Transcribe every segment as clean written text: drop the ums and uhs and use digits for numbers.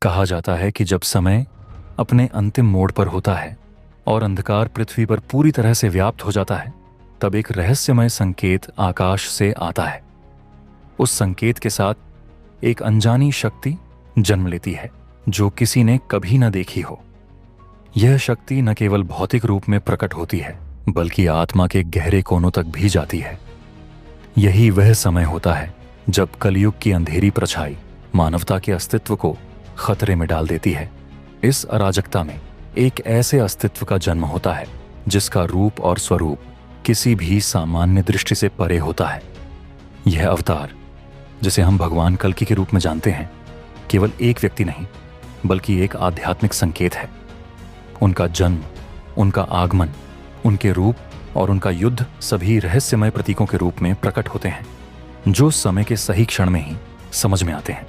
कहा जाता है कि जब समय अपने अंतिम मोड़ पर होता है और अंधकार पृथ्वी पर पूरी तरह से व्याप्त हो जाता है, तब एक रहस्यमय संकेत आकाश से आता है। उस संकेत के साथ एक अनजानी शक्ति जन्म लेती है जो किसी ने कभी न देखी हो। यह शक्ति न केवल भौतिक रूप में प्रकट होती है बल्कि आत्मा के गहरे कोनों तक भी जाती है। यही वह समय होता है जब कलयुग की अंधेरी परछाई मानवता के अस्तित्व को खतरे में डाल देती है। इस अराजकता में एक ऐसे अस्तित्व का जन्म होता है जिसका रूप और स्वरूप किसी भी सामान्य दृष्टि से परे होता है। यह अवतार, जिसे हम भगवान कल्कि के रूप में जानते हैं, केवल एक व्यक्ति नहीं बल्कि एक आध्यात्मिक संकेत है। उनका जन्म, उनका आगमन, उनके रूप और उनका युद्ध सभी रहस्यमय प्रतीकों के रूप में प्रकट होते हैं जो समय के सही क्षण में ही समझ में आते हैं।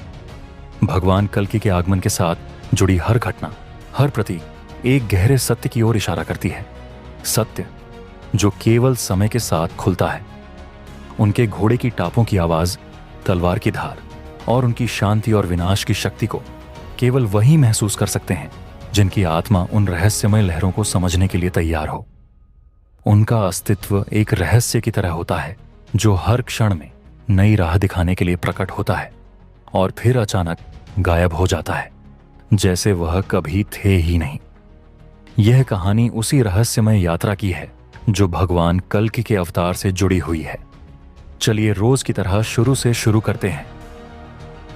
भगवान कल्कि के आगमन के साथ जुड़ी हर घटना, हर प्रतीक एक गहरे सत्य की ओर इशारा करती है। सत्य जो केवल समय के साथ खुलता है। उनके घोड़े की टापों की आवाज, तलवार की धार और उनकी शांति और विनाश की शक्ति को केवल वही महसूस कर सकते हैं जिनकी आत्मा उन रहस्यमय लहरों को समझने के लिए तैयार हो। उनका अस्तित्व एक रहस्य की तरह होता है जो हर क्षण में नई राह दिखाने के लिए प्रकट होता है और फिर अचानक गायब हो जाता है, जैसे वह कभी थे ही नहीं। यह कहानी उसी रहस्यमय यात्रा की है जो भगवान कल्कि के अवतार से जुड़ी हुई है। चलिए रोज की तरह शुरू से शुरू करते हैं।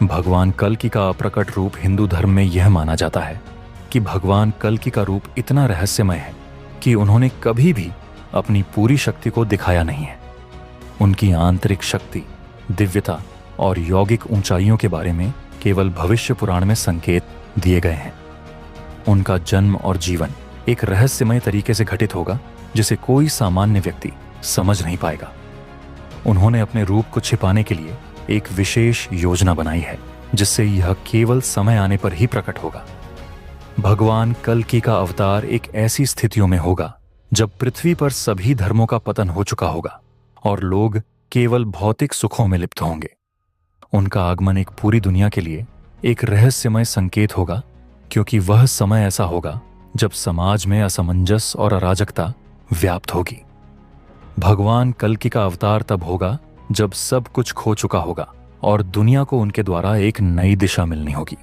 भगवान कल्कि का अप्रकट रूप हिंदू धर्म में यह माना जाता है कि भगवान कल्कि का रूप इतना रहस्यमय है कि उन्होंने कभी भी अपनी पूरी शक्ति को दिखाया नहीं है। उनकी आंतरिक शक्ति, दिव्यता और यौगिक ऊंचाइयों के बारे में केवल भविष्य पुराण में संकेत दिए गए हैं। उनका जन्म और जीवन एक रहस्यमय तरीके से घटित होगा जिसे कोई सामान्य व्यक्ति समझ नहीं पाएगा। उन्होंने अपने रूप को छिपाने के लिए एक विशेष योजना बनाई है जिससे यह केवल समय आने पर ही प्रकट होगा। भगवान कल्कि का अवतार एक ऐसी स्थितियों में होगा जब पृथ्वी पर सभी धर्मों का पतन हो चुका होगा और लोग केवल भौतिक सुखों में लिप्त होंगे। उनका आगमन एक पूरी दुनिया के लिए एक रहस्यमय संकेत होगा, क्योंकि वह समय ऐसा होगा जब समाज में असमंजस और अराजकता व्याप्त होगी। भगवान कल्कि का अवतार तब होगा जब सब कुछ खो चुका होगा और दुनिया को उनके द्वारा एक नई दिशा मिलनी होगी।